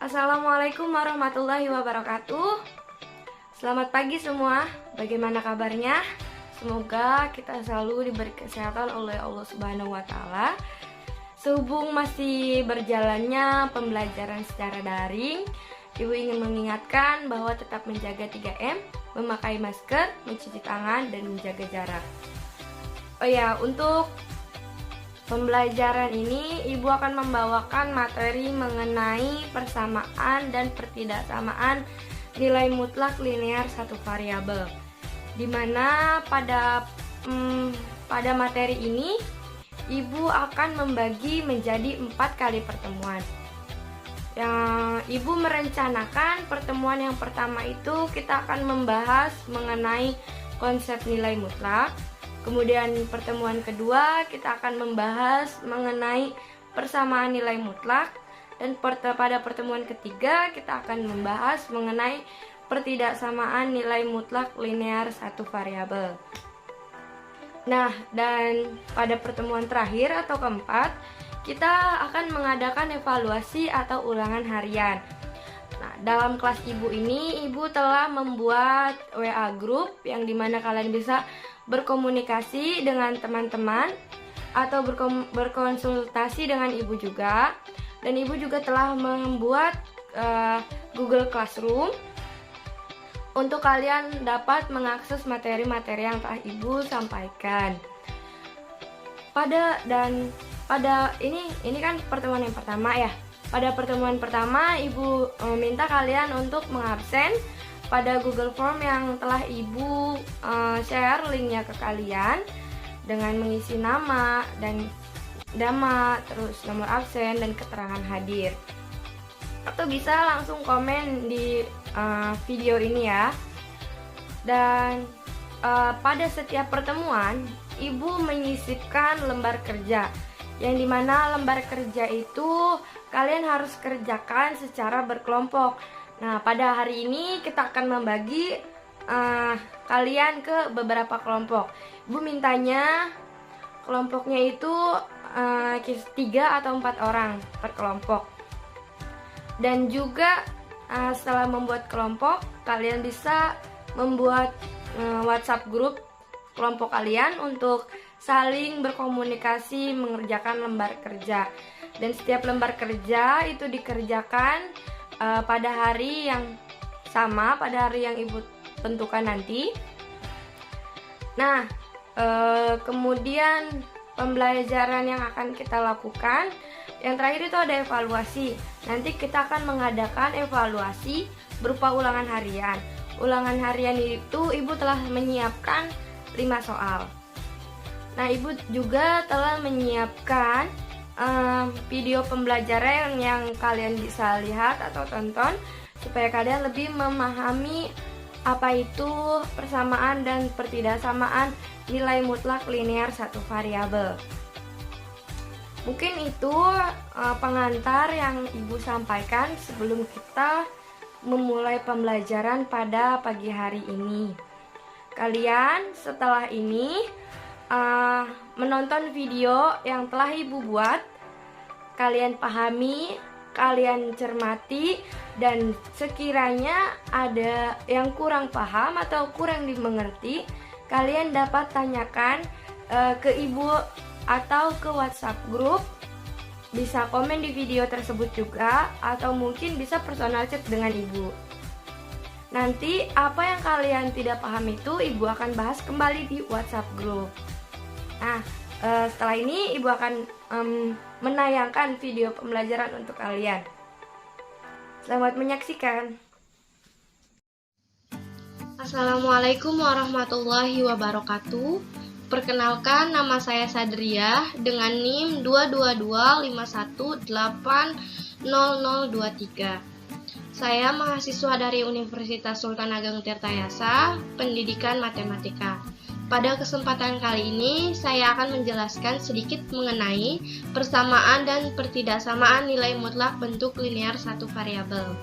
Assalamualaikum warahmatullahi wabarakatuh. Selamat pagi semua. Bagaimana kabarnya? Semoga kita selalu diberi kesehatan oleh Allah Subhanahu wa taala. Sehubung masih berjalannya pembelajaran secara daring, Ibu ingin mengingatkan bahwa tetap menjaga 3M, memakai masker, mencuci tangan, dan menjaga jarak. Oh ya, untuk pembelajaran ini Ibu akan membawakan materi mengenai persamaan dan pertidaksamaan nilai mutlak linear satu variabel. Dimana pada materi ini Ibu akan membagi menjadi 4 kali pertemuan. Yang Ibu merencanakan pertemuan yang pertama itu kita akan membahas mengenai konsep nilai mutlak. Kemudian pertemuan kedua kita akan membahas mengenai persamaan nilai mutlak. Dan pada pertemuan ketiga kita akan membahas mengenai pertidaksamaan nilai mutlak linear satu variabel. Nah, dan pada pertemuan terakhir atau keempat kita akan mengadakan evaluasi atau ulangan harian. Nah, dalam kelas Ibu ini Ibu telah membuat WA group yang dimana kalian bisa berkomunikasi dengan teman-teman atau berkonsultasi dengan Ibu juga. Dan Ibu juga telah membuat Google Classroom untuk kalian dapat mengakses materi-materi yang telah Ibu sampaikan. Pada ini kan pertemuan yang pertama ya. Pada pertemuan pertama Ibu minta kalian untuk mengabsen pada Google Form yang telah Ibu share linknya ke kalian dengan mengisi nama, terus nomor absen dan keterangan hadir. Atau bisa langsung komen di video ini ya. Dan pada setiap pertemuan Ibu menyisipkan lembar kerja, yang dimana lembar kerja itu kalian harus kerjakan secara berkelompok. Nah, pada hari ini kita akan membagi kalian ke beberapa kelompok. Ibu mintanya kelompoknya itu 3 atau 4 orang per kelompok. Dan juga setelah membuat kelompok, kalian bisa membuat WhatsApp grup kelompok kalian untuk saling berkomunikasi mengerjakan lembar kerja. Dan setiap lembar kerja itu dikerjakan pada hari yang sama, pada hari yang Ibu tentukan nanti. Nah, kemudian pembelajaran yang akan kita lakukan, yang terakhir itu ada evaluasi. Nanti kita akan mengadakan evaluasi berupa ulangan harian. Ulangan harian itu Ibu telah menyiapkan 5 soal. Nah, Ibu juga telah menyiapkan video pembelajaran yang kalian bisa lihat atau tonton supaya kalian lebih memahami apa itu persamaan dan pertidaksamaan nilai mutlak linear satu variabel. Mungkin itu pengantar yang Ibu sampaikan sebelum kita memulai pembelajaran pada pagi hari ini. Kalian setelah ini menonton video yang telah Ibu buat, kalian pahami, kalian cermati, dan sekiranya ada yang kurang paham atau kurang dimengerti, kalian dapat tanyakan ke Ibu atau ke WhatsApp group. Bisa komen di video tersebut juga, atau mungkin bisa personal chat dengan Ibu. Nanti apa yang kalian tidak paham itu Ibu akan bahas kembali di WhatsApp group. Nah, setelah ini Ibu akan menayangkan video pembelajaran untuk kalian. Selamat menyaksikan. Assalamualaikum warahmatullahi wabarakatuh. Perkenalkan, nama saya Sadriah dengan NIM 22251800023. Saya mahasiswa dari Universitas Sultan Ageng Tirtayasa, Pendidikan Matematika. Pada kesempatan kali ini, saya akan menjelaskan sedikit mengenai persamaan dan pertidaksamaan nilai mutlak bentuk linear satu variabel.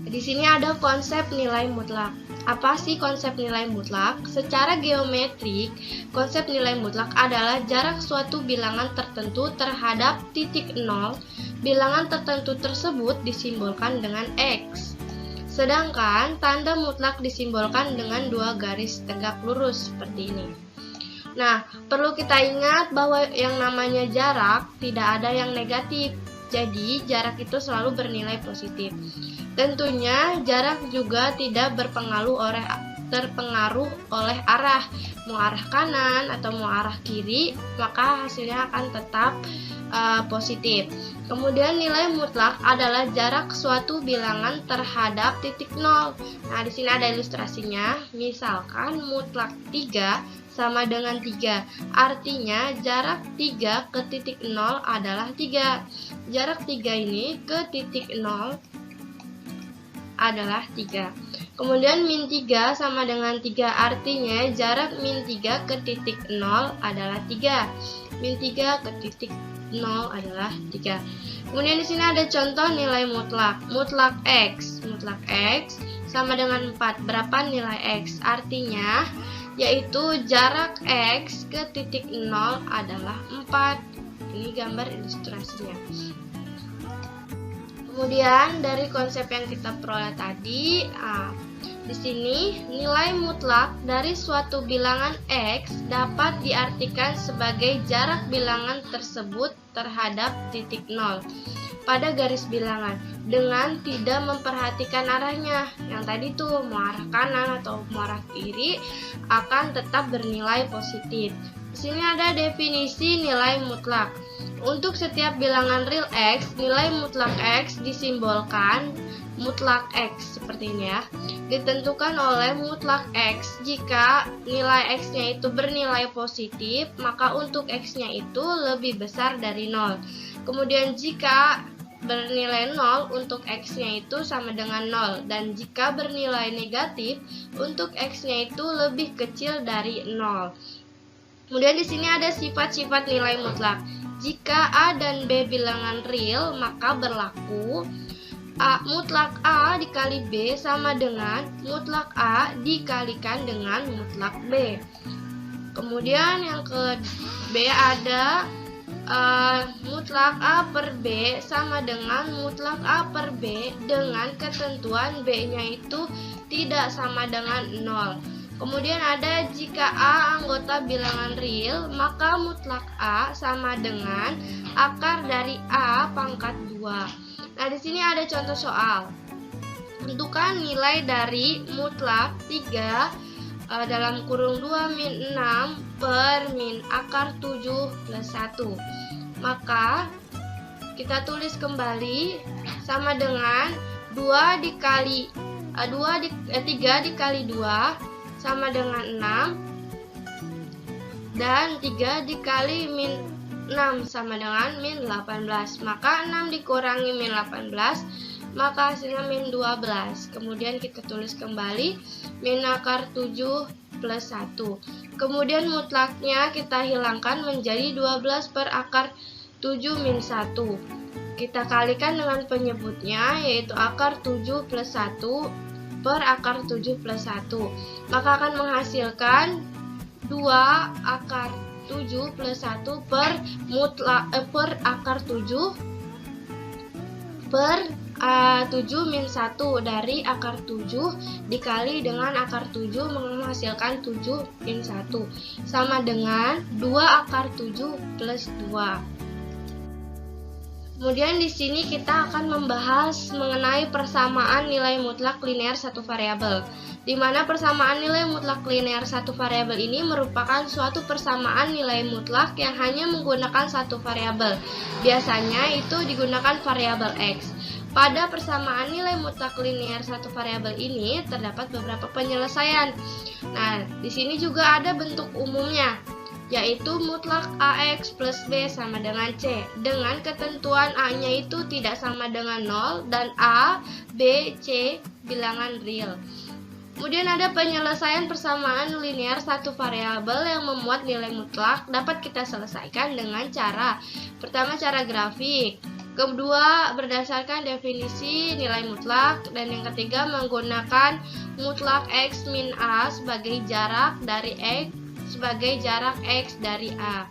Di sini ada konsep nilai mutlak. Apa sih konsep nilai mutlak? Secara geometrik, konsep nilai mutlak adalah jarak suatu bilangan tertentu terhadap titik nol bilangan tertentu tersebut disimbolkan dengan X. Sedangkan tanda mutlak disimbolkan dengan dua garis tegak lurus seperti ini. Nah, perlu kita ingat bahwa yang namanya jarak tidak ada yang negatif. Jadi, jarak itu selalu bernilai positif. Tentunya, jarak juga tidak terpengaruh oleh arah. Mau arah kanan atau mau arah kiri, maka hasilnya akan tetap positif. Kemudian nilai mutlak adalah jarak suatu bilangan terhadap titik nol. Nah, di sini ada ilustrasinya. Misalkan mutlak 3 sama dengan 3. Artinya jarak 3 ke titik 0 adalah 3. Jarak 3 ini ke titik 0 adalah 3. Kemudian min 3 sama dengan 3. Artinya jarak min 3 ke titik 0 adalah 3. Min 3 ke titik 0 adalah 3. Kemudian di sini ada contoh nilai mutlak. Mutlak X. Mutlak X sama dengan 4. Berapa nilai X? Artinya yaitu jarak X ke titik 0 adalah 4. Ini gambar ilustrasinya. Kemudian dari konsep yang kita peroleh tadi, di sini nilai mutlak dari suatu bilangan X dapat diartikan sebagai jarak bilangan tersebut terhadap titik 0 pada garis bilangan dengan tidak memperhatikan arahnya. Yang tadi tuh mau arah kanan atau mau arah kiri akan tetap bernilai positif. Di sini ada definisi nilai mutlak. Untuk setiap bilangan real X, nilai mutlak X disimbolkan mutlak X seperti ini ya. Ditentukan oleh mutlak X. Jika nilai X-nya itu bernilai positif, maka untuk X-nya itu lebih besar dari 0. Kemudian jika bernilai 0, untuk X-nya itu sama dengan 0. Dan jika bernilai negatif, untuk X-nya itu lebih kecil dari 0. Kemudian di sini ada sifat-sifat nilai mutlak. Jika A dan B bilangan real, maka berlaku mutlak A dikali B sama dengan mutlak A dikalikan dengan mutlak B. Kemudian yang ke B ada mutlak A per B sama dengan mutlak A per B dengan ketentuan B-nya itu tidak sama dengan 0. Kemudian ada jika A anggota bilangan real, maka mutlak A sama dengan akar dari A pangkat 2. Nah, di sini ada contoh soal. Tentukan nilai dari mutlak 3 dalam kurung 2 min 6 per min akar 7 plus 1. Maka kita tulis kembali sama dengan 3 dikali 2 sama dengan 6 dan 3 dikali min 6 sama dengan min 18. Maka 6 dikurangi min 18, maka hasilnya min 12. Kemudian kita tulis kembali min akar 7 plus 1. Kemudian mutlaknya kita hilangkan menjadi 12 per akar 7 min 1. Kita kalikan dengan penyebutnya, yaitu akar 7 plus 1 per akar 7 plus 1. Maka akan menghasilkan 2 akar 7 plus 1 per akar 7 per 7 min 1 dari akar 7 dikali dengan akar 7 menghasilkan 7 min 1 sama dengan 2 akar 7 plus 2. Kemudian di sini kita akan membahas mengenai persamaan nilai mutlak linear satu variabel, di mana persamaan nilai mutlak linear satu variabel ini merupakan suatu persamaan nilai mutlak yang hanya menggunakan satu variabel. Biasanya itu digunakan variabel X. Pada persamaan nilai mutlak linear satu variabel ini terdapat beberapa penyelesaian. Nah, di sini juga ada bentuk umumnya, yaitu mutlak AX plus B sama dengan C, dengan ketentuan A-nya itu tidak sama dengan 0 dan A, B, C bilangan real. Kemudian ada penyelesaian persamaan linear satu variabel yang memuat nilai mutlak dapat kita selesaikan dengan cara pertama cara grafik, kedua berdasarkan definisi nilai mutlak, dan yang ketiga menggunakan mutlak X min A sebagai jarak dari X sebagai jarak X dari A.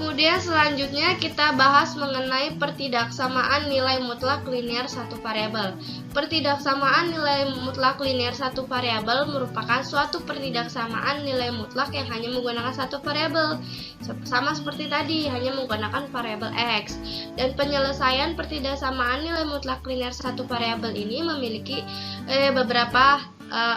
Kemudian selanjutnya kita bahas mengenai pertidaksamaan nilai mutlak linear satu variabel. Pertidaksamaan nilai mutlak linear satu variabel merupakan suatu pertidaksamaan nilai mutlak yang hanya menggunakan satu variabel. Sama seperti tadi, hanya menggunakan variabel X. Dan penyelesaian pertidaksamaan nilai mutlak linear satu variabel ini memiliki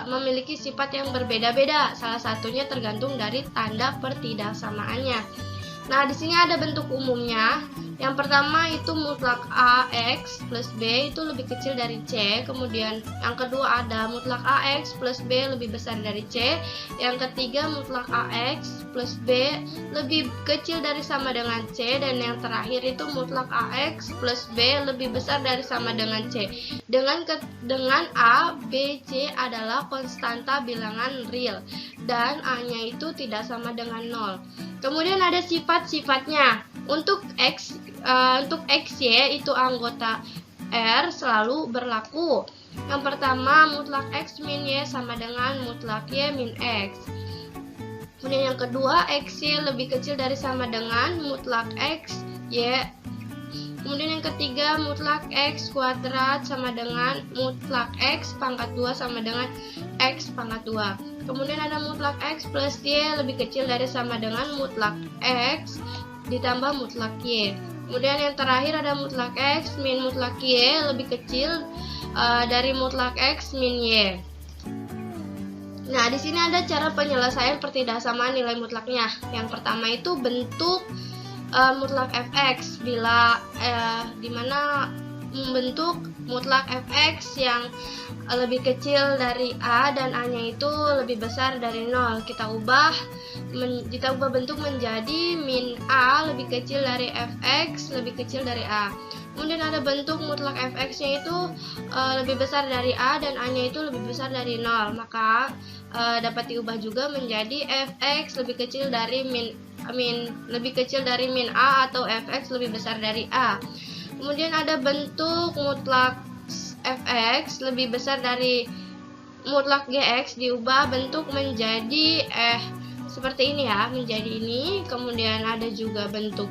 memiliki sifat yang berbeda-beda. Salah satunya tergantung dari tanda pertidaksamaannya. Nah, di sini ada bentuk umumnya. Yang pertama itu mutlak AX plus B itu lebih kecil dari C. Kemudian yang kedua ada mutlak AX plus B lebih besar dari C. Yang ketiga mutlak AX plus B lebih kecil dari sama dengan C. Dan yang terakhir itu mutlak AX plus B lebih besar dari sama dengan C. Dengan A, B, C adalah konstanta bilangan real dan A-nya itu tidak sama dengan 0. Kemudian ada sifat-sifatnya. Untuk XY itu anggota R selalu berlaku. Yang pertama, mutlak X min Y sama dengan mutlak Y min X. Kemudian yang kedua, XY lebih kecil dari sama dengan mutlak X Y. Kemudian yang ketiga, mutlak X kuadrat sama dengan mutlak X pangkat 2 sama dengan X pangkat 2. Kemudian ada mutlak X plus Y lebih kecil dari sama dengan mutlak X ditambah mutlak Y. Kemudian yang terakhir ada mutlak X min mutlak Y lebih kecil dari mutlak X min Y. Nah, di sini ada cara penyelesaian pertidaksamaan nilai mutlaknya. Yang pertama itu bentuk mutlak fx bila dimana membentuk mutlak fx yang lebih kecil dari A dan A-nya itu lebih besar dari 0. Kita ubah bentuk menjadi min A lebih kecil dari fx lebih kecil dari A. Kemudian ada bentuk mutlak fx-nya itu lebih besar dari A dan A-nya itu lebih besar dari 0. Maka dapat diubah juga menjadi fx lebih kecil dari lebih kecil dari min A atau fx lebih besar dari A. Kemudian ada bentuk mutlak fx lebih besar dari mutlak gx, diubah bentuk menjadi seperti ini ya, menjadi ini. Kemudian ada juga bentuk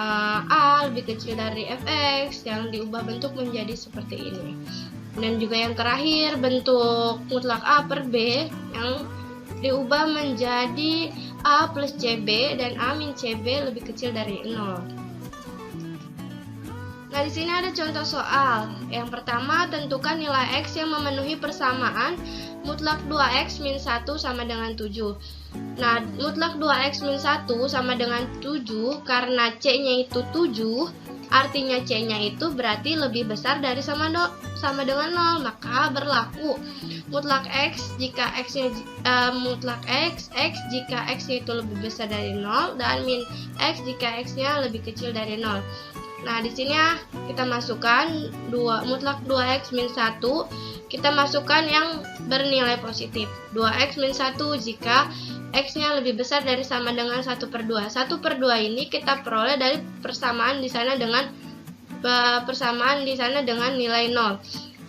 A lebih kecil dari fx yang diubah bentuk menjadi seperti ini. Dan juga yang terakhir bentuk mutlak A per B yang diubah menjadi A plus CB dan A min CB lebih kecil dari 0. Nah, di sini ada contoh soal. Yang pertama, tentukan nilai X yang memenuhi persamaan mutlak 2X min 1 sama dengan 7. Nah, mutlak 2X min 1 sama dengan 7 karena C-nya itu 7, artinya C-nya itu berarti lebih besar dari sama dengan 0, maka berlaku mutlak X jika X-nya mutlak X jika X-nya itu lebih besar dari 0 dan min X jika X-nya lebih kecil dari 0. Nah, di sini kita masukkan mutlak 2X min 1, kita masukkan yang bernilai positif. 2X min 1 jika X-nya lebih besar dari sama dengan 1/2. 1/2 ini kita peroleh dari persamaan di sana dengan nilai 0.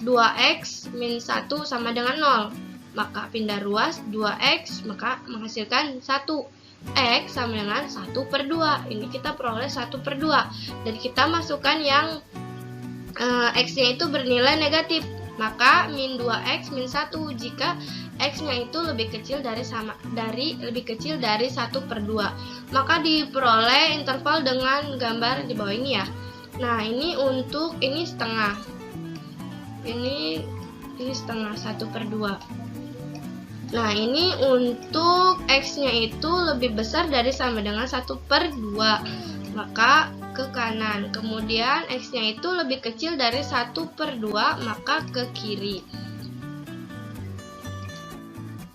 2X min 1 sama dengan 0. Maka pindah ruas 2X maka menghasilkan 1. X sama dengan 1/2. Ini kita peroleh 1/2. Dan kita masukkan yang X-nya itu bernilai negatif. Maka min 2X min 1 jika X-nya itu lebih kecil dari 1/2. Maka diperoleh interval dengan gambar di bawah ini ya. Nah, ini setengah. Ini setengah 1/2. Nah, ini untuk X-nya itu lebih besar dari sama dengan 1/2, maka ke kanan. Kemudian X-nya itu lebih kecil dari 1/2, maka ke kiri.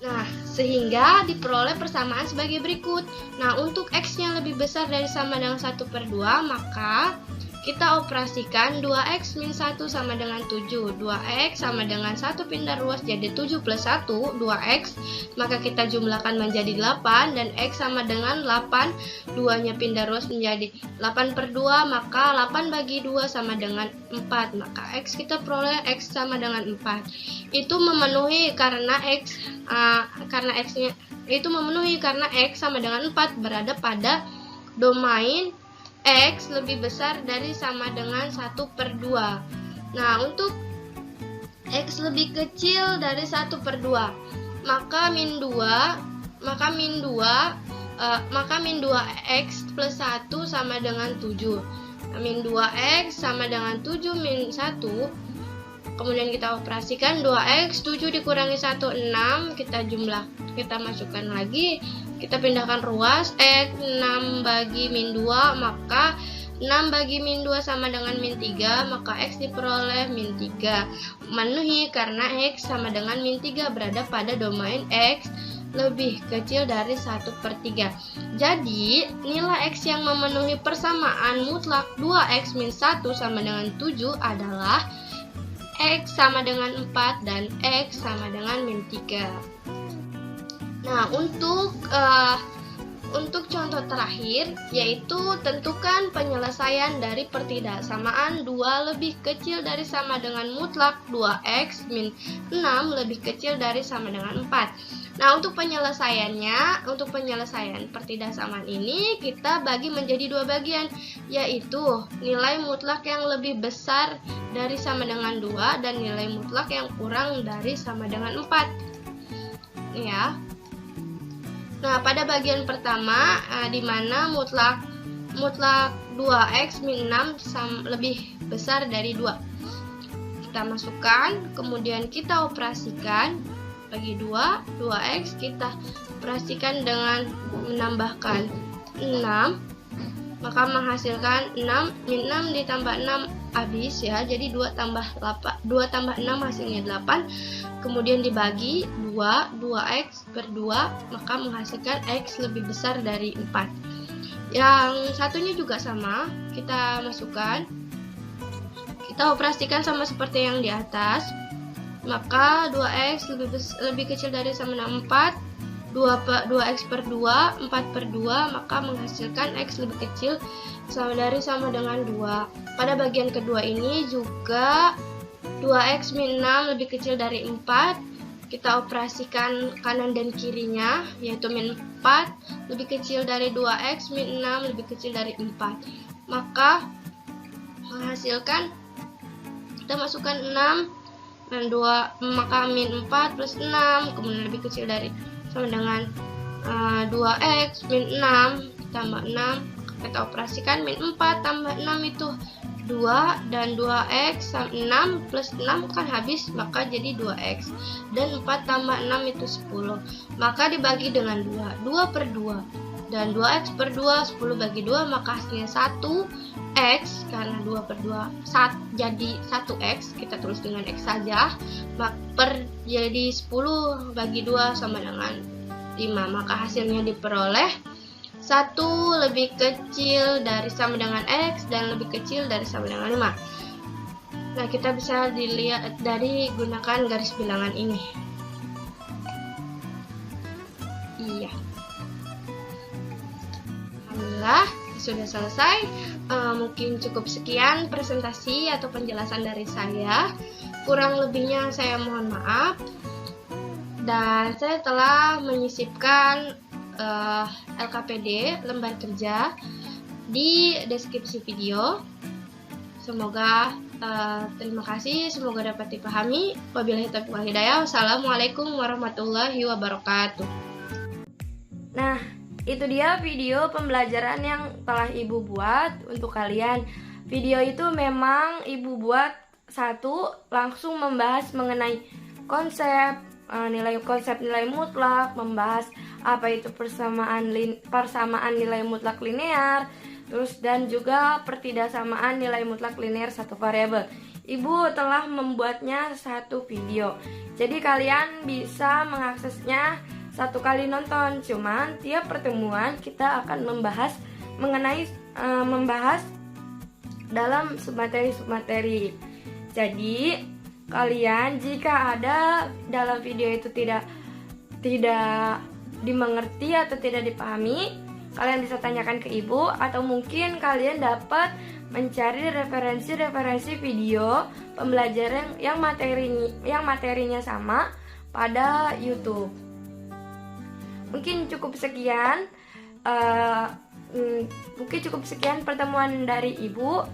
Nah, sehingga diperoleh persamaan sebagai berikut. Nah, untuk X-nya lebih besar dari sama dengan 1/2, maka kita operasikan 2X min 1 sama dengan 7. 2X sama dengan 1 pindah ruas jadi 7 plus 1, 2X. Maka kita jumlahkan menjadi 8 dan X sama dengan 8. 2-nya pindah ruas menjadi 8/2, maka 8 bagi 2 sama dengan 4. Maka X kita peroleh X sama dengan 4. Itu memenuhi karena X sama dengan 4 berada pada domain X lebih besar dari sama dengan 1/2. Nah, untuk X lebih kecil dari 1/2, maka min 2X plus 1 sama dengan 7. Min 2X sama dengan 7 min 1. Kemudian kita operasikan 2X, 7 dikurangi 1, 6. Kita masukkan lagi. Kita pindahkan ruas, X 6 bagi min 2, maka 6 bagi min 2 sama dengan min 3, maka X diperoleh min 3. Memenuhi karena X sama dengan min 3 berada pada domain X lebih kecil dari 1/3. Jadi, nilai X yang memenuhi persamaan mutlak 2X min 1 sama dengan 7 adalah X sama dengan 4 dan X sama dengan min 3. Nah, untuk contoh terakhir, yaitu tentukan penyelesaian dari pertidaksamaan 2 lebih kecil dari sama dengan mutlak 2X min 6 lebih kecil dari sama dengan 4. Nah, untuk penyelesaian pertidaksamaan ini kita bagi menjadi 2 bagian, yaitu nilai mutlak yang lebih besar dari sama dengan 2 dan nilai mutlak yang kurang dari sama dengan 4. Ya. Nah, pada bagian pertama di mana mutlak 2X min 6 lebih besar dari 2. Kita masukkan, kemudian kita operasikan bagi 2X kita operasikan dengan menambahkan 6, maka menghasilkan 6 min 6 ditambah 6 habis ya. Jadi 2 tambah 6 hasilnya 8. Kemudian dibagi 2X per 2, maka menghasilkan X lebih besar dari 4. Yang satunya juga sama, kita masukkan, kita operasikan sama seperti yang di atas, maka 2X lebih kecil dari sama dengan 4, 2X per 2, 4/2, maka menghasilkan X lebih kecil sama dengan 2. Pada bagian kedua ini juga 2X min 6 lebih kecil dari 4. Kita operasikan kanan dan kirinya, yaitu min 4 lebih kecil dari 2X min 6 lebih kecil dari 4. Maka menghasilkan, kita masukkan 6 dan 2, maka min 4 plus 6, kemudian lebih kecil dari sama dengan 2X min 6 tambah 6. Kita operasikan min 4 tambah 6 itu 2, dan 2X 6 plus 6 kan habis, maka jadi 2X, dan 4 tambah 6 itu 10, maka dibagi dengan 2/2, dan 2X per 2, 10 bagi 2, maka hasilnya 1X, karena 2/2 jadi 1X, kita tulis dengan X saja, jadi 10 bagi 2 sama dengan 5, maka hasilnya diperoleh 1 lebih kecil dari sama dengan X dan lebih kecil dari sama dengan 5. Nah, kita bisa dilihat dari gunakan garis bilangan ini. Iya. Alhamdulillah, sudah selesai. Mungkin cukup sekian presentasi atau penjelasan dari saya. Kurang lebihnya saya mohon maaf. Dan saya telah menyisipkan LKPD lembar kerja di deskripsi video. Semoga terima kasih, semoga dapat dipahami. Wabillahi taufiq wal hidayah. Wassalamualaikum warahmatullahi wabarakatuh. Nah, itu dia video pembelajaran yang telah Ibu buat untuk kalian. Video itu memang Ibu buat langsung membahas mengenai konsep nilai mutlak, membahas apa itu persamaan nilai mutlak linear, terus dan juga pertidaksamaan nilai mutlak linear satu variabel. Ibu telah membuatnya satu video, jadi kalian bisa mengaksesnya satu kali nonton. Cuman tiap pertemuan kita akan membahas dalam submateri. Jadi kalian jika ada dalam video itu tidak dimengerti atau tidak dipahami, kalian bisa tanyakan ke Ibu, atau mungkin kalian dapat mencari referensi video pembelajaran yang materinya sama pada YouTube. Mungkin cukup sekian. Mungkin cukup sekian pertemuan dari Ibu.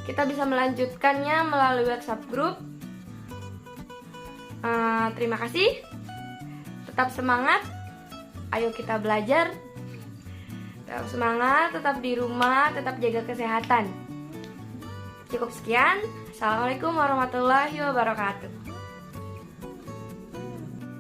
Kita bisa melanjutkannya melalui WhatsApp group. Terima kasih. Tetap semangat. Ayo kita belajar. Tetap semangat, tetap di rumah, tetap jaga kesehatan. Cukup sekian. Assalamualaikum warahmatullahi wabarakatuh.